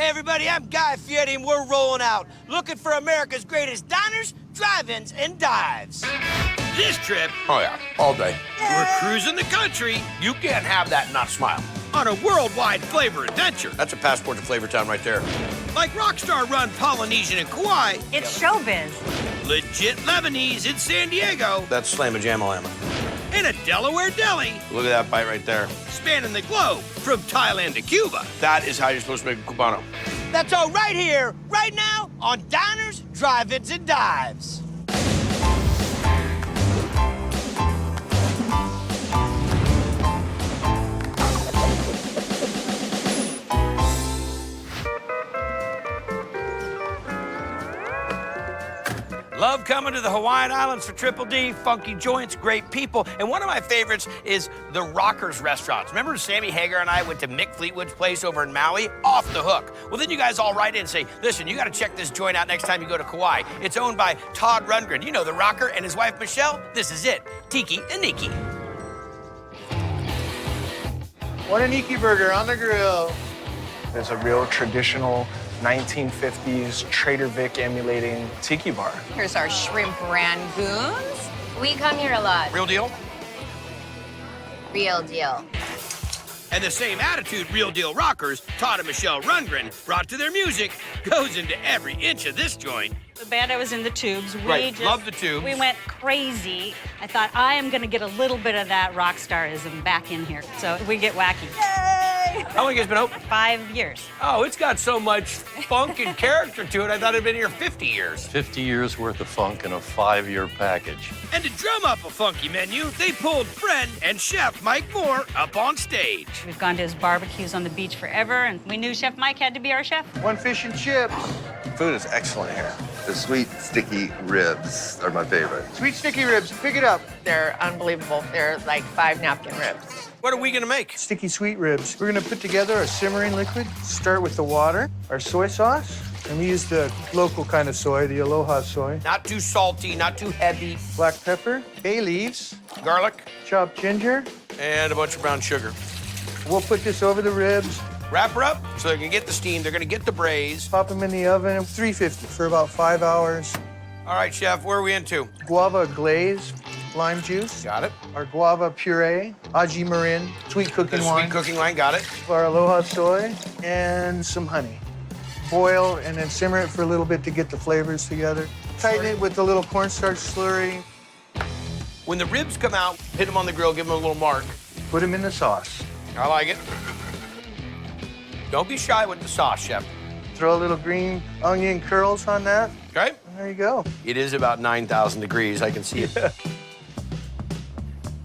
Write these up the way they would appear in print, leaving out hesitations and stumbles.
Hey, everybody, I'm Guy Fieri, and we're rolling out, looking for America's greatest diners, drive-ins, and dives. This trip, Oh, yeah, all day. we're cruising the country You can't have that and not smile. on a worldwide flavor adventure. That's a passport to Flavor Town right there. Like rockstar-run Polynesian in Kauai, It's showbiz. legit Lebanese in San Diego, That's Slamma Jamalama. and a Delaware deli Look at that bite right there. spanning the globe from Thailand to Cuba. That is how you're supposed to make a Cubano. That's all right here, right now, on Diners, Drive-Ins, and Dives. Love coming to the Hawaiian Islands for Triple D, funky joints, great people. And one of my favorites is the Rockers restaurants. Remember Sammy Hagar and I went to Mick Fleetwood's place over in Maui? Off the hook. Well, then you guys all write in and say, listen, you got to check this joint out next time you go to Kauai. It's owned by Todd Rundgren. You know the rocker and his wife, Michelle. This is it, Tiki Iniki. One Iniki burger on the grill. There's a real traditional 1950s Trader Vic emulating tiki bar. Here's our shrimp rangoons. We come here a lot. Real deal? Real deal. And the same attitude Real Deal rockers, Todd and Michele Rundgren, brought to their music goes into every inch of this joint. The band I was in the Tubes. Right, love the Tubes. We went crazy. I thought, I am going to get a little bit of that rock starism back in here. So we get wacky. Yay! How long you guys been open? 5 years. Oh, it's got so much funk and character to it, I thought it'd been here 50 years. 50 years worth of funk in a 5-year package. And to drum up a funky menu, they pulled friend and chef Mike Moore up on stage. We've gone to his barbecues on the beach forever, and we knew Chef Mike had to be our chef. One fish and chips. Food is excellent here. The sweet, sticky ribs are my favorite. Sweet sticky ribs, pick it up. They're unbelievable. They're like 5 napkin ribs. What are we gonna make? Sticky sweet ribs. We're gonna put together a simmering liquid. Start with the water, our soy sauce, and we use the local kind of soy, the Aloha soy. Not too salty, not too heavy. Black pepper, bay leaves, Garlic chopped ginger. and a bunch of brown sugar. We'll put this over the ribs, Wrap her up so they can get the steam, they're gonna get the braise. pop them in the oven at 350 for about 5 hours. All right, chef, where are we into? Guava glaze, lime juice, Got it. our guava puree, aji marin, sweet The cooking sweet wine, cooking line, got it. our Aloha soy, and some honey. Boil and then simmer it for a little bit to get the flavors together. Tighten it with a little cornstarch slurry. When the ribs come out, hit them on the grill, give them a little mark. Put them in the sauce. I like it. Don't be shy with the sauce, chef. Throw a little green onion curls on that. Okay? And there you go. It is about 9,000 degrees, I can see it.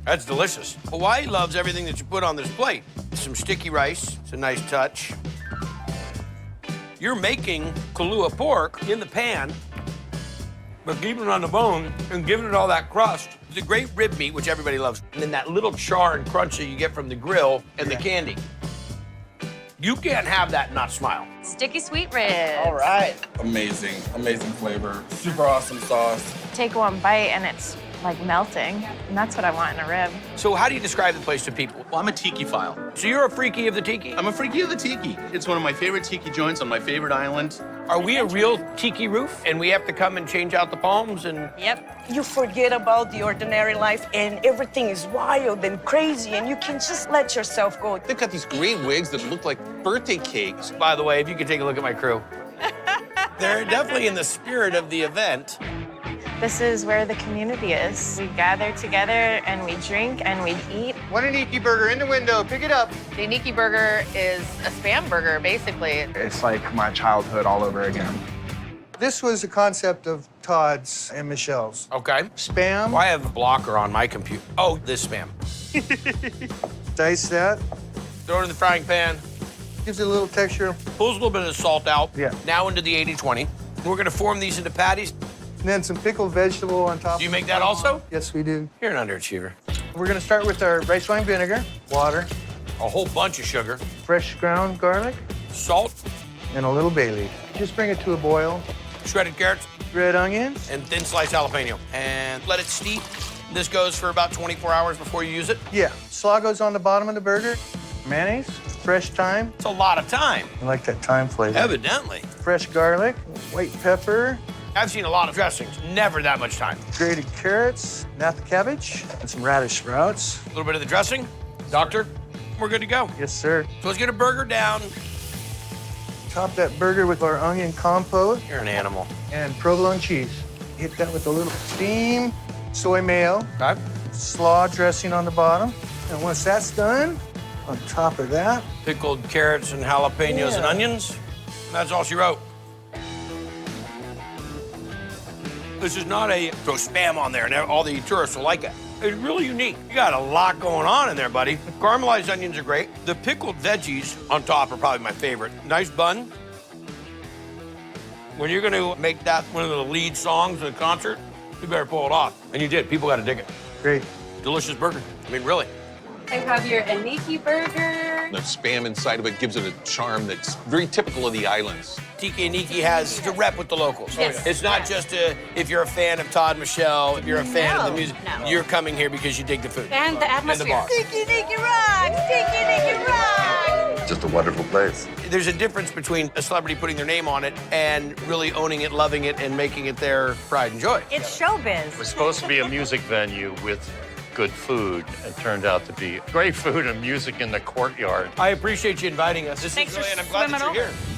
That's delicious. Hawaii loves everything that you put on this plate. Some sticky rice, it's a nice touch. You're making Kalua pork in the pan, but keeping it on the bone and giving it all that crust. The great rib meat, which everybody loves, and then that little char and crunch that you get from the grill and the candy. You can't have that and not smile. Sticky sweet ribs. All right. Amazing, amazing flavor. Super awesome sauce. Take one bite and it's like melting. And that's what I want in a rib. So how do you describe the place to people? Well, I'm a tiki file. So you're a freaky of the tiki? I'm a freaky of the tiki. It's one of my favorite tiki joints on my favorite island. Are we a real tiki roof and we have to come and change out the palms and... Yep. You forget about the ordinary life and everything is wild and crazy and you can just let yourself go. They've got these great wigs that look like birthday cakes. By the way, if you could take a look at my crew. They're definitely in the spirit of the event. This is where the community is. We gather together and we drink and we eat. One Iniki burger in the window, pick it up. The Iniki burger is a Spam burger, basically. It's like my childhood all over again. This was the concept of Todd's and Michelle's. Okay. Spam, Well, I have a blocker on my computer. Oh, this spam. dice that, Throw it in the frying pan. gives it a little texture. Pulls a little bit of the salt out. Yeah. Now into the 80-20. We're gonna form these into patties. And then some pickled vegetable on top. Do you make that also? Yes, we do. You're an underachiever. We're gonna start with our rice wine vinegar, water, A whole bunch of sugar, fresh ground garlic, salt, and a little bay leaf. Just bring it to a boil. shredded carrots, Red onions. and thin sliced jalapeno. And let it steep. This goes for about 24 hours before you use it. Yeah, slaw goes on the bottom of the burger. Mayonnaise, fresh thyme. It's a lot of time. I like that thyme flavor. Evidently. Fresh garlic, white pepper, I've seen a lot of dressings, never that much time. grated carrots, napa cabbage, and some radish sprouts. A little bit of the dressing. Doctor, we're good to go. Yes, sir. So let's get a burger down. Top that burger with our onion compote You're an animal. and provolone cheese. Hit that with a little steam, soy mayo, Okay. slaw dressing on the bottom. And once that's done, on top of that, Pickled carrots and jalapenos and Yeah. onions. That's all she wrote. This is not a throw spam on there and all the tourists will like it. It's really unique. You got a lot going on in there, buddy. Caramelized onions are great. The pickled veggies on top are probably my favorite. Nice bun. When you're gonna make that one of the lead songs of the concert, you better pull it off. And you did. People gotta dig it. great. Delicious burger. I mean, really. I have your Iniki burger. The spam inside of it gives it a charm that's very typical of the islands. Tiki Iniki has to rep with the locals. Yes. It's not just if you're a fan of Todd Michele, if you're a fan of the music, no. you're coming here because you dig the food. And the atmosphere. bar. Tiki Iniki rocks! Tiki Iniki rocks! Just a wonderful place. There's a difference between a celebrity putting their name on it and really owning it, loving it, and making it their pride and joy. It's showbiz. It was supposed to be a music venue with good food. It turned out to be great food and music in the courtyard. I appreciate you inviting us. This Thanks is for really, and I'm glad that swimming you're over. here.